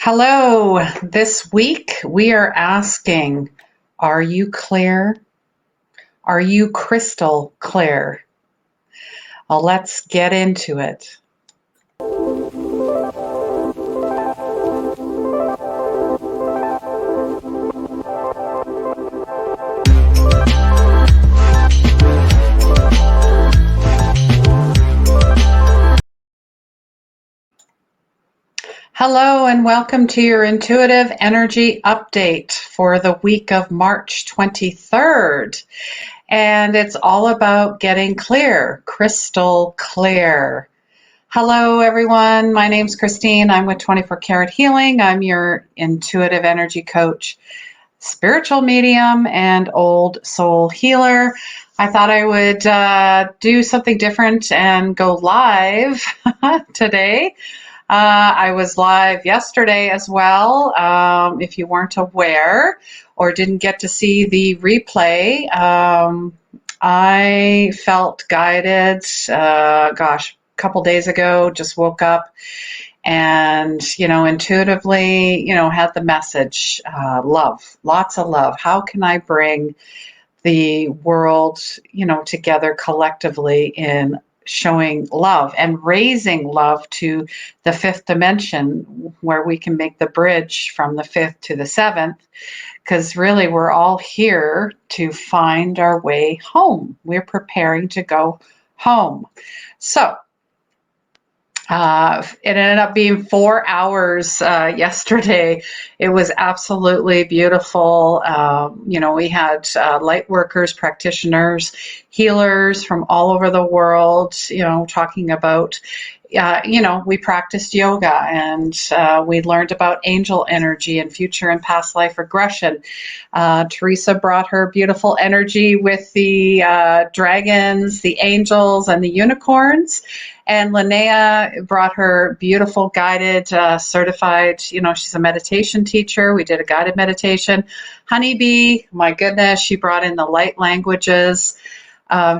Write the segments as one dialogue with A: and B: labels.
A: Hello. This week we are asking, are you clear? Are you crystal clear? Well, let's get into it. Hello and welcome to your intuitive energy update for the week of March 23rd. And it's all about getting clear, crystal clear. Hello, everyone. My name's Christine. I'm with 24 Karat Healing. I'm your intuitive energy coach, spiritual medium, and old soul healer. I thought I would do something different and go live today. I was live yesterday as well. If you weren't aware or didn't get to see the replay, I felt guided, a couple days ago, just woke up and, intuitively, had the message, love, lots of love. How can I bring the world, together collectively in showing love and raising love to the fifth dimension where we can make the bridge from the fifth to the seventh, because really we're all here to find our way home. We're preparing to go home. So it ended up being 4 hours yesterday. It was absolutely beautiful. We had light workers, practitioners, healers from all over the world, talking about, we practiced yoga and we learned about angel energy and future and past life regression. Teresa brought her beautiful energy with the dragons, the angels, and the unicorns. And Linnea brought her beautiful guided, certified, she's a meditation teacher. We did a guided meditation. Honeybee, my goodness, she brought in the light languages.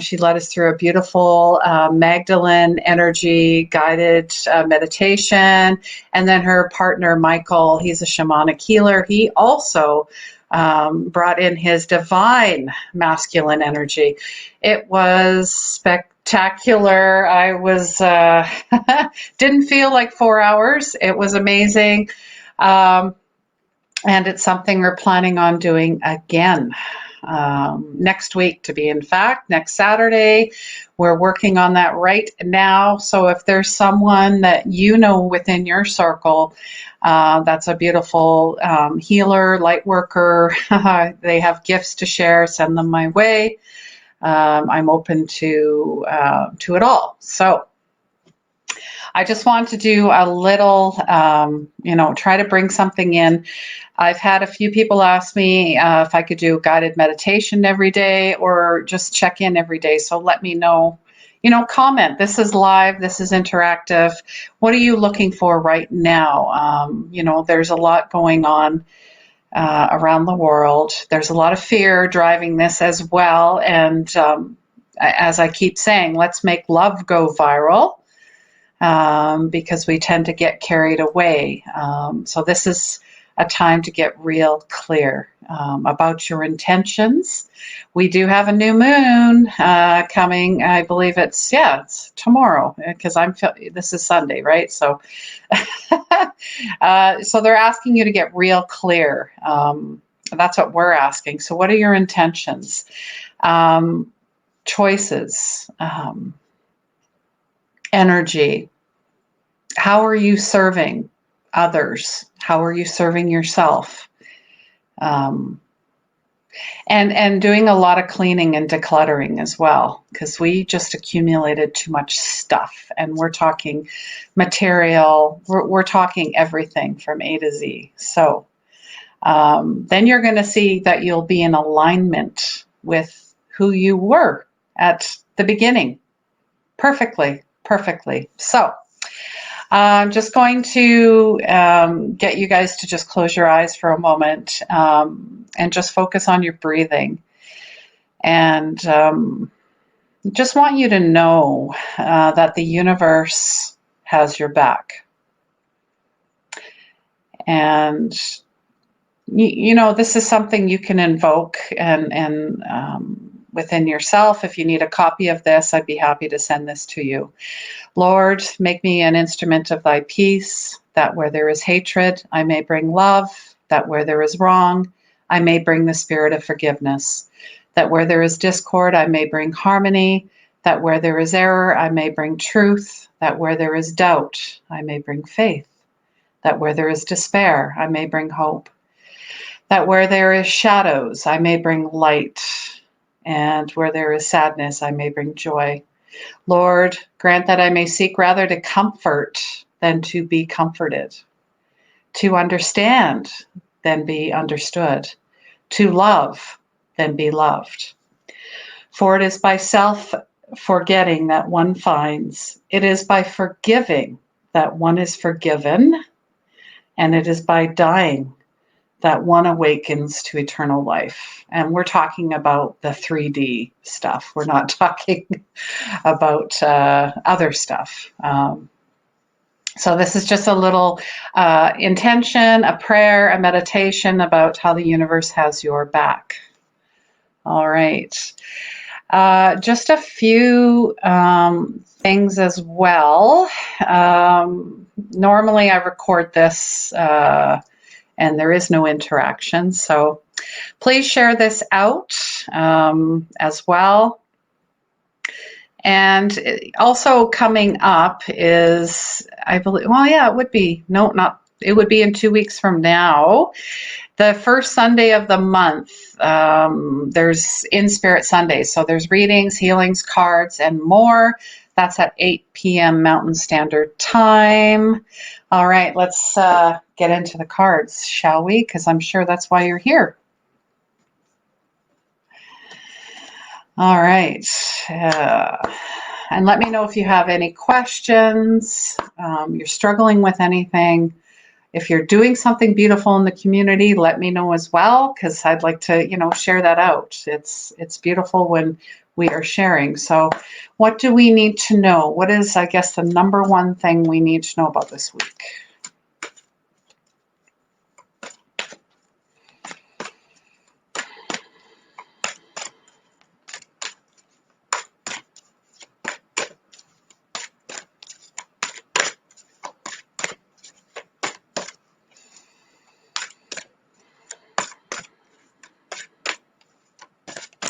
A: She led us through a beautiful Magdalene energy guided meditation. And then her partner, Michael, he's a shamanic healer. He also brought in his divine masculine energy. It was spectacular. I was didn't feel like 4 hours. It was amazing. And it's something we're planning on doing again next week, to be in fact, next Saturday. We're working on that right now. So if there's someone that within your circle that's a beautiful healer, light worker, they have gifts to share, send them my way. I'm open to it all. So I just want to do a little, try to bring something in. I've had a few people ask me if I could do guided meditation every day or just check in every day. So let me know, comment. This is live. This is interactive. What are you looking for right now? There's a lot going on around the world. There's a lot of fear driving this as well. And as I keep saying, let's make love go viral. Because we tend to get carried away. So this is a time to get real clear about your intentions. We do have a new moon coming. I believe it's tomorrow, because this is Sunday, right? So, so they're asking you to get real clear. That's what we're asking. So what are your intentions? Choices. Energy. How are you serving others? How are you serving yourself? And doing a lot of cleaning and decluttering as well, because we just accumulated too much stuff, and we're talking material, we're talking everything from A to Z. So then you're going to see that you'll be in alignment with who you were at the beginning. Perfectly. So I'm just going to get you guys to just close your eyes for a moment and just focus on your breathing. And just want you to know that the universe has your back. And this is something you can invoke and within yourself. If you need a copy of this, I'd be happy to send this to you. Lord, make me an instrument of thy peace, that where there is hatred, I may bring love, that where there is wrong, I may bring the spirit of forgiveness, that where there is discord, I may bring harmony, that where there is error, I may bring truth, that where there is doubt, I may bring faith, that where there is despair, I may bring hope, that where there is shadows, I may bring light, and where there is sadness, I may bring joy. Lord, grant that I may seek rather to comfort than to be comforted, to understand than be understood, to love than be loved. For it is by self-forgetting that one finds, it is by forgiving that one is forgiven, and it is by dying that one awakens to eternal life. And we're talking about the 3D stuff. We're not talking about other stuff. So this is just a little intention, a prayer, a meditation about how the universe has your back. All right. Just a few things as well. Normally I record this and there is no interaction. So please share this out as well. And also coming up is, I believe, well, yeah, it would be, it would be in 2 weeks from now. The first Sunday of the month, there's In Spirit Sunday. So there's readings, healings, cards, and more. That's at 8 p.m. Mountain Standard Time. All right, let's get into the cards, shall we? Because I'm sure that's why you're here. All right. And let me know if you have any questions, you're struggling with anything. If you're doing something beautiful in the community, let me know as well, because I'd like to, share that out. It's beautiful when we are sharing. So what do we need to know? What is, I guess, the number one thing we need to know about this week?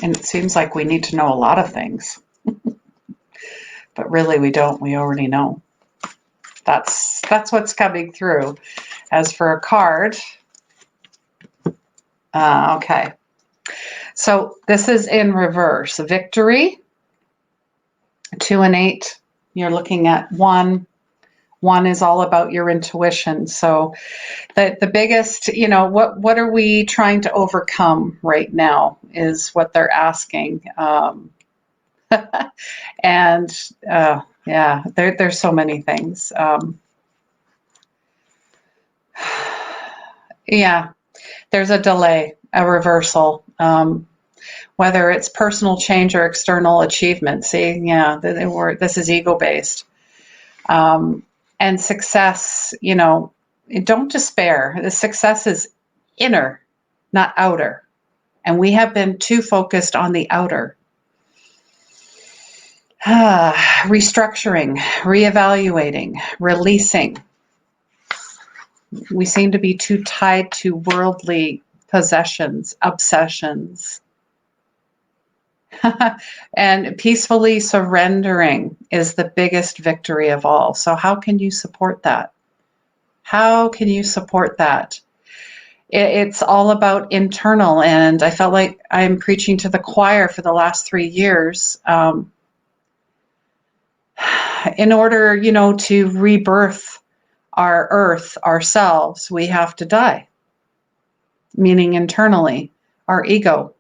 A: And it seems like we need to know a lot of things. But really we don't. We already know. That's what's coming through. As for a card, okay. So this is in reverse. Victory, 2 and 8. You're looking at 1. 1 is all about your intuition. So the biggest, what are we trying to overcome right now is what they're asking. And yeah, there's so many things. Yeah, there's a delay, a reversal, whether it's personal change or external achievement. See, yeah, this is ego-based. And success, don't despair. The success is inner, not outer. And we have been too focused on the outer. Restructuring, reevaluating, releasing. We seem to be too tied to worldly possessions, obsessions. And peacefully surrendering is the biggest victory of all. So how can you support that? How can you support that? It's all about internal, and I felt like I'm preaching to the choir for the last 3 years. In order, to rebirth our earth, ourselves, we have to die, meaning internally, our ego.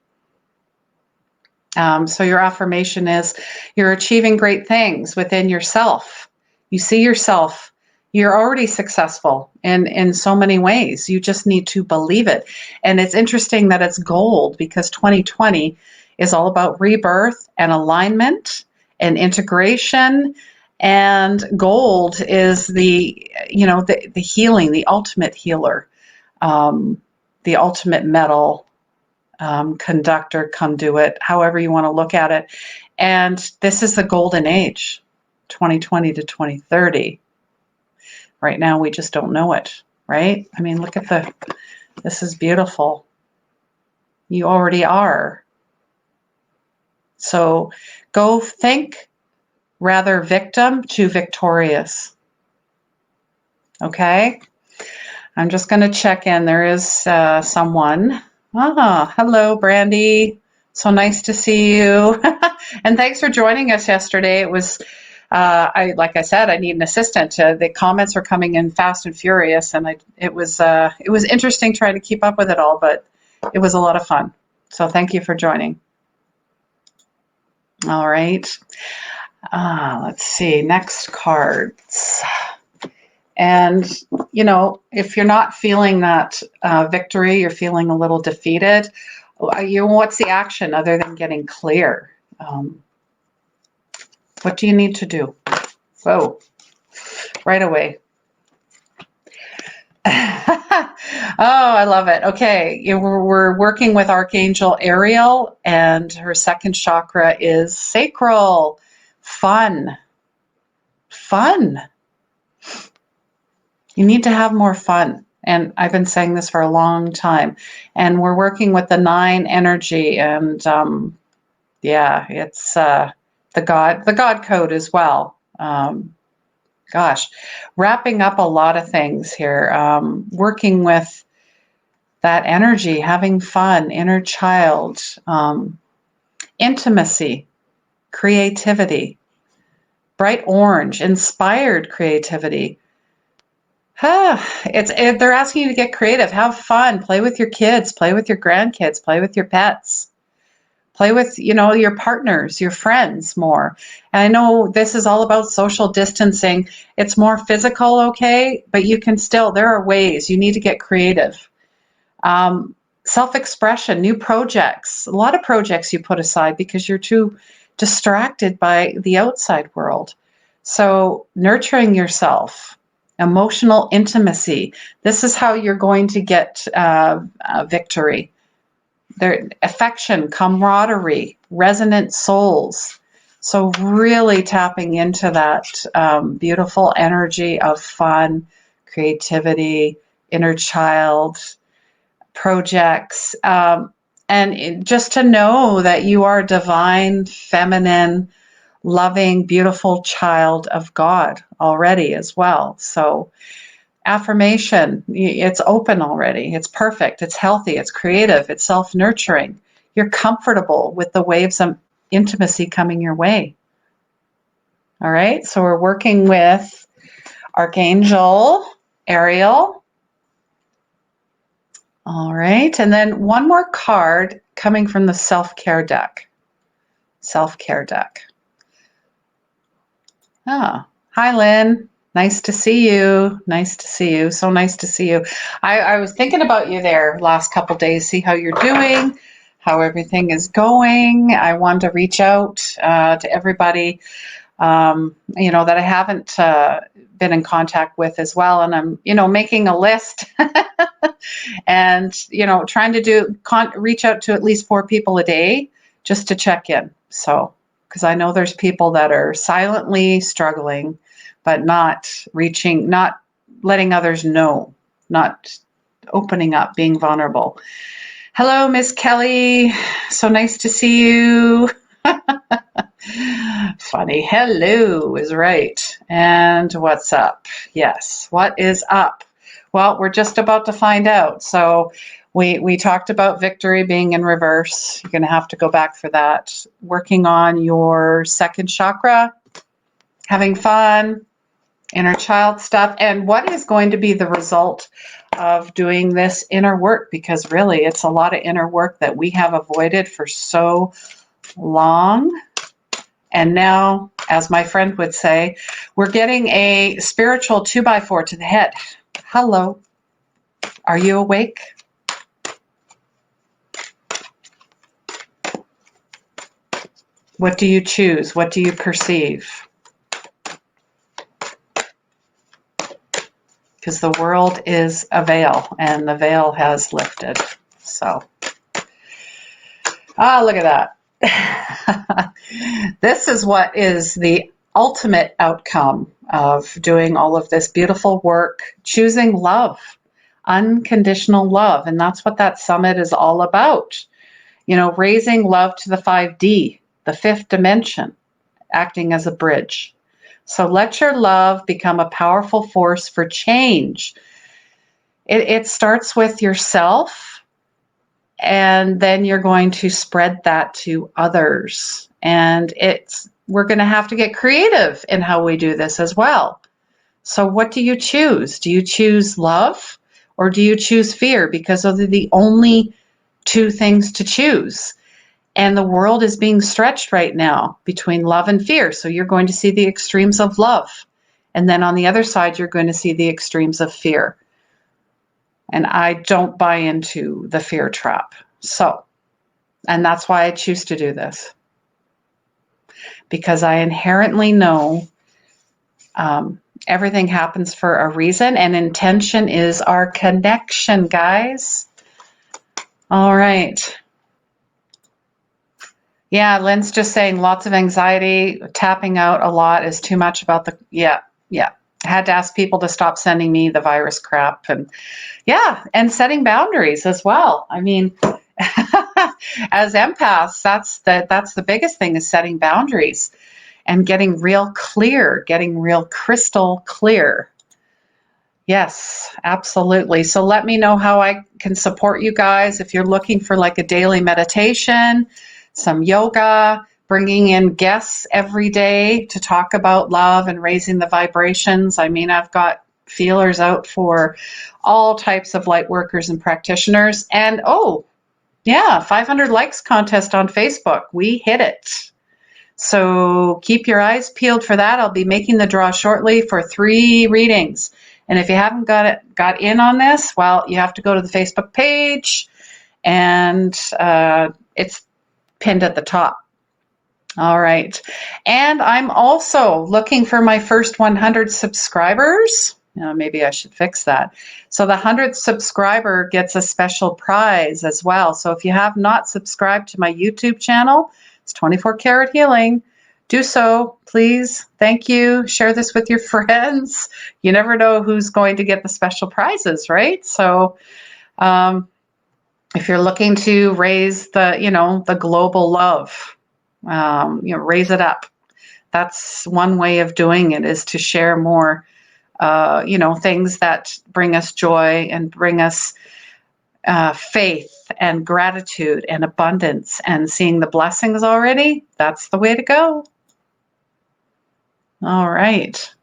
A: So your affirmation is you're achieving great things within yourself. You see yourself, you're already successful in so many ways. You just need to believe it. And it's interesting that it's gold, because 2020 is all about rebirth and alignment and integration And gold is the, the healing, the ultimate healer, the ultimate metal, conductor, conduit, however you want to look at it. And this is the golden age, 2020 to 2030. Right now, we just don't know it, right? I mean, look at this is beautiful. You already are. So go think rather victim to victorious. Okay? I'm just going to check in. There is someone. Hello, Brandy. So nice to see you. And thanks for joining us yesterday. It was, like I said, I need an assistant. The comments are coming in fast and furious, and it was interesting trying to keep up with it all, but it was a lot of fun. So thank you for joining. All right. Let's see. Next cards. And, if you're not feeling that victory, you're feeling a little defeated, what's the action other than getting clear? What do you need to do? Whoa, right away. Oh, I love it. Okay, we're working with Archangel Ariel, and her second chakra is sacral. Fun. You need to have more fun. And I've been saying this for a long time. And we're working with the 9 energy, and it's the God code as well. Wrapping up a lot of things here. Working with that energy, having fun, inner child, intimacy, creativity, bright orange, inspired creativity. They're asking you to get creative, have fun, play with your kids, play with your grandkids, play with your pets, play with, your partners, your friends more. And I know this is all about social distancing. It's more physical, okay, but you can still, there are ways you need to get creative. Self-expression, new projects, a lot of projects you put aside because you're too distracted by the outside world. So nurturing yourself, emotional intimacy. This is how you're going to get victory. Affection, camaraderie, resonant souls. So really tapping into that beautiful energy of fun, creativity, inner child, projects, and just to know that you are a divine, feminine, loving, beautiful child of God already as well. So affirmation, it's open already. It's perfect. It's healthy. It's creative. It's self-nurturing. You're comfortable with the waves of intimacy coming your way. All right. So we're working with Archangel Ariel. All right. And then one more card coming from the self-care deck. Self-care deck. Hi, Lynn. Nice to see you. Nice to see you. So nice to see you. I was thinking about you there last couple days, see how you're doing, how everything is going. I wanted to reach out to everybody, that I haven't been in contact with as well. And I'm, making a list and, trying to reach out to at least 4 people a day just to check in. So, because I know there's people that are silently struggling, but not letting others know, not opening up, being vulnerable. Hello, Miss Kelly. So nice to see you. Funny. Hello is right. And what's up? Yes. What is up? Well, we're just about to find out. So we talked about victory being in reverse. You're going to have to go back for that. Working on your second chakra, having fun, inner child stuff, and what is going to be the result of doing this inner work, because really it's a lot of inner work that we have avoided for so long. And now, as my friend would say, we're getting a spiritual 2x4 to the head. Hello. Are you awake? What do you choose? What do you perceive? because the world is a veil, and the veil has lifted. So, look at that. This is what is the ultimate outcome of doing all of this beautiful work, choosing love, unconditional love. And that's what that summit is all about. You know, raising love to the 5D, the fifth dimension, acting as a bridge. So let your love become a powerful force for change. It starts with yourself, and then you're going to spread that to others. And we're going to have to get creative in how we do this as well. So what do you choose? Do you choose love or do you choose fear? Because those are the only two things to choose. And the world is being stretched right now between love and fear. So you're going to see the extremes of love. And then on the other side, you're going to see the extremes of fear. And I don't buy into the fear trap. And that's why I choose to do this. Because I inherently know everything happens for a reason, and intention is our connection, guys. All right. Yeah, Lynn's just saying lots of anxiety, tapping out a lot is too much about yeah. I had to ask people to stop sending me the virus crap, and setting boundaries as well. I mean, as empaths, that's the biggest thing, is setting boundaries and getting real crystal clear. Yes, absolutely. So let me know how I can support you guys. If you're looking for like a daily meditation, some yoga, bringing in guests every day to talk about love and raising the vibrations. I mean, I've got feelers out for all types of light workers and practitioners. And 500 likes contest on Facebook. We hit it. So keep your eyes peeled for that. I'll be making the draw shortly for 3 readings. And if you haven't got in on this, well, you have to go to the Facebook page, and it's pinned at the top. All right. And I'm also looking for my first 100 subscribers. Maybe I should fix that. So the 100th subscriber gets a special prize as well. So if you have not subscribed to my YouTube channel, it's 24 Karat Healing. Do so, please. Thank you. Share this with your friends. You never know who's going to get the special prizes, right? So if you're looking to raise the global love, raise it up. That's one way of doing it, is to share more, things that bring us joy and bring us faith and gratitude and abundance, and seeing the blessings already. That's the way to go. All right.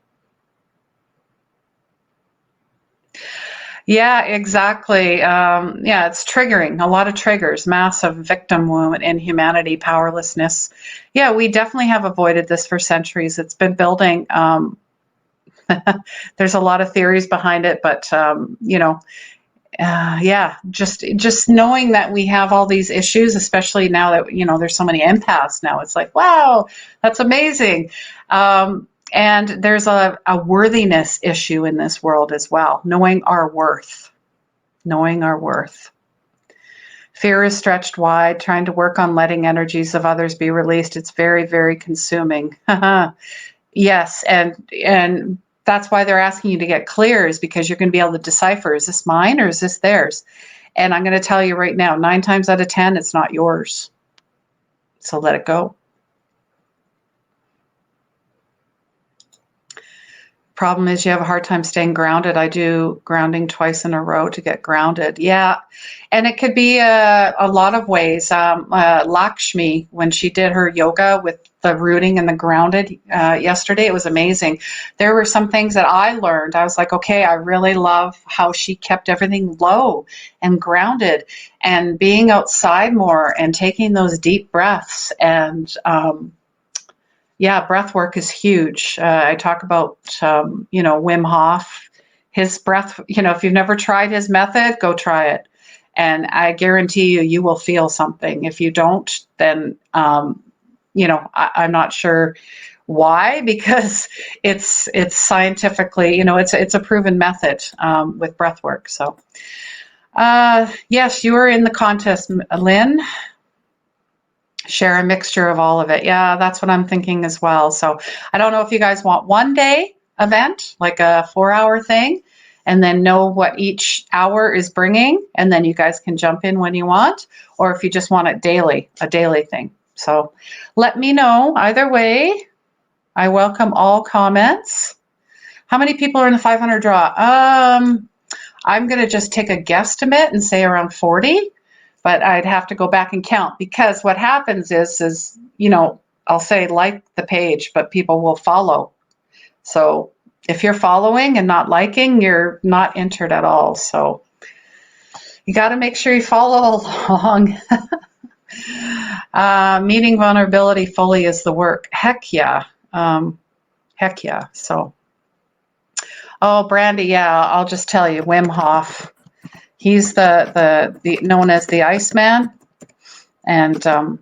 A: Yeah, exactly. It's triggering, a lot of triggers, massive victim wound, inhumanity, powerlessness. Yeah, we definitely have avoided this for centuries. It's been building. There's a lot of theories behind it, but just knowing that we have all these issues, especially now that there's so many empaths now. It's like, wow, that's amazing. And there's a worthiness issue in this world as well, knowing our worth. Fear is stretched wide, trying to work on letting energies of others be released. It's very, very consuming. Yes, and that's why they're asking you to get clear, is because you're going to be able to decipher, is this mine or is this theirs? And I'm going to tell you right now, 9 times out of 10, it's not yours. So let it go. Problem is, you have a hard time staying grounded. I do grounding twice in a row to get grounded. Yeah. And it could be a lot of ways. Lakshmi, when she did her yoga with the rooting and the grounded yesterday, it was amazing. There were some things that I learned. I was like, okay, I really love how she kept everything low and grounded, and being outside more and taking those deep breaths. And breath work is huge. I talk about, Wim Hof, his breath, if you've never tried his method, go try it. And I guarantee you will feel something. If you don't, then, I'm not sure Why? Because it's scientifically, it's a proven method with breath work. So yes, you are in the contest, Lynn. Share a mixture of all of it. Yeah, that's what I'm thinking as well. So I don't know if you guys want one day event, like a 4-hour thing, and then know what each hour is bringing, and then you guys can jump in when you want, or if you just want it daily, a daily thing. So let me know. Either way, I welcome all comments. How many people are in the 500 draw? I'm going to just take a guesstimate and say around 40. But I'd have to go back and count, because what happens is I'll say like the page, but people will follow. So if you're following and not liking, you're not entered at all. So you got to make sure you follow along. Meeting vulnerability fully is the work. Heck yeah. Heck yeah. So, oh, Brandy, yeah, I'll just tell you, Wim Hof. He's the known as the Iceman, and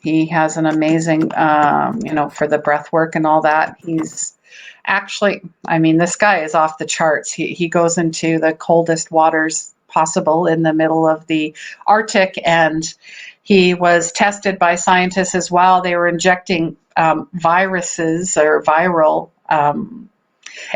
A: he has an amazing, for the breath work and all that. He's actually, this guy is off the charts. He goes into the coldest waters possible in the middle of the Arctic, and he was tested by scientists as well. They were injecting viruses or viral.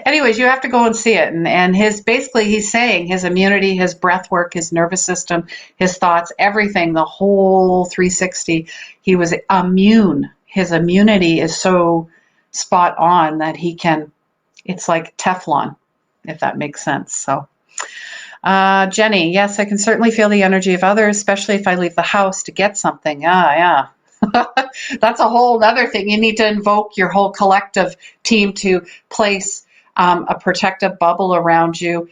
A: Anyways, you have to go and see it. And he's saying his immunity, his breath work, his nervous system, his thoughts, everything, the whole 360, he was immune. His immunity is so spot on that it's like Teflon, if that makes sense. So, Jenny, yes, I can certainly feel the energy of others, especially if I leave the house to get something. Yeah. That's a whole other thing. You need to invoke your whole collective team to place a protective bubble around you,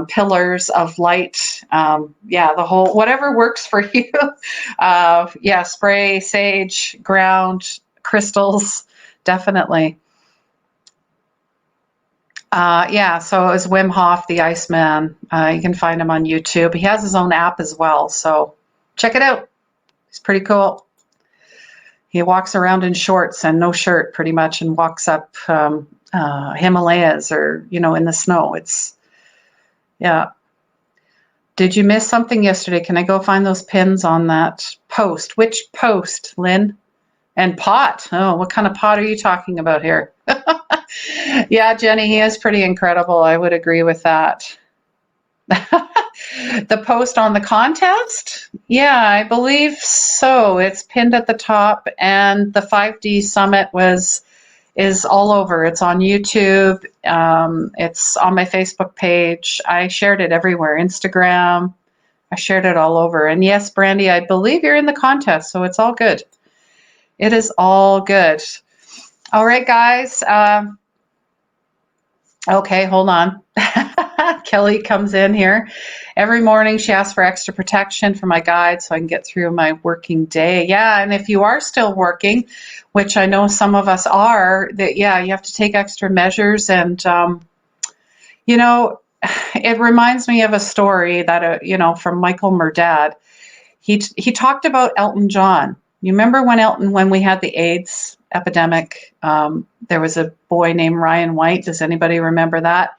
A: pillars of light. The whole, whatever works for you. Spray, sage, ground, crystals, definitely. So it was Wim Hof, the Iceman. You can find him on YouTube. He has his own app as well, so check it out. He's pretty cool. He walks around in shorts and no shirt pretty much, and walks up Himalayas or, in the snow. Did you miss something yesterday? Can I go find those pins on that post? Which post, Lynn? And pot. Oh, what kind of pot are you talking about here? Yeah, Jenny, he is pretty incredible. I would agree with that. The post on the contest? Yeah, I believe so. It's pinned at the top, and the 5D Summit is all over. It's on YouTube. It's on my Facebook page. I shared it everywhere. Instagram. I shared it all over. And yes, Brandy, I believe you're in the contest, so it's all good. It is all good. All right, guys. Okay, hold on. Kelly comes in here. Every morning she asks for extra protection for my guide so I can get through my working day. Yeah, and if you are still working, which I know some of us are, you have to take extra measures. And, it reminds me of a story that, from Michael Murdad. He talked about Elton John. You remember when we had the AIDS epidemic, there was a boy named Ryan White. Does anybody remember that?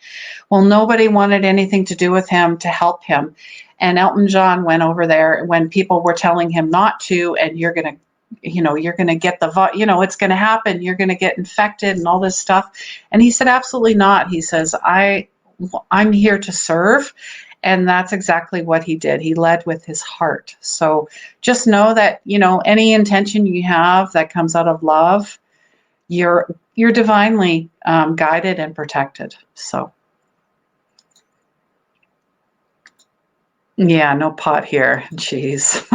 A: Well, nobody wanted anything to do with him to help him. And Elton John went over there when people were telling him not to, and you're going to get it's going to happen. You're going to get infected and all this stuff. And he said, absolutely not. He says, I'm here to serve. And that's exactly what he did. He led with his heart. So just know that, any intention you have that comes out of love, you're divinely guided and protected. So, yeah, no pot here. Jeez.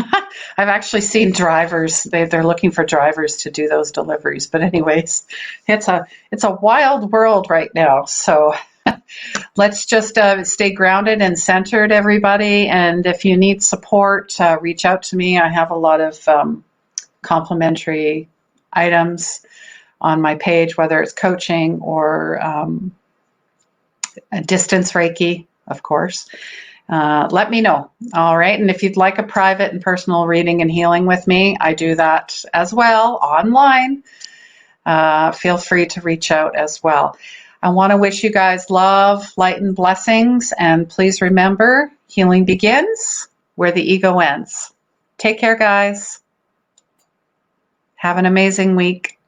A: I've actually seen drivers. They're looking for drivers to do those deliveries. But anyways, it's a wild world right now. So let's just stay grounded and centered, everybody. And if you need support, reach out to me. I have a lot of complimentary items on my page, whether it's coaching or a distance Reiki, of course. Let me know. All right. And if you'd like a private and personal reading and healing with me, I do that as well online. feel free to reach out as well. I want to wish you guys love, light, and blessings. And please remember, healing begins where the ego ends. Take care, guys. Have an amazing week.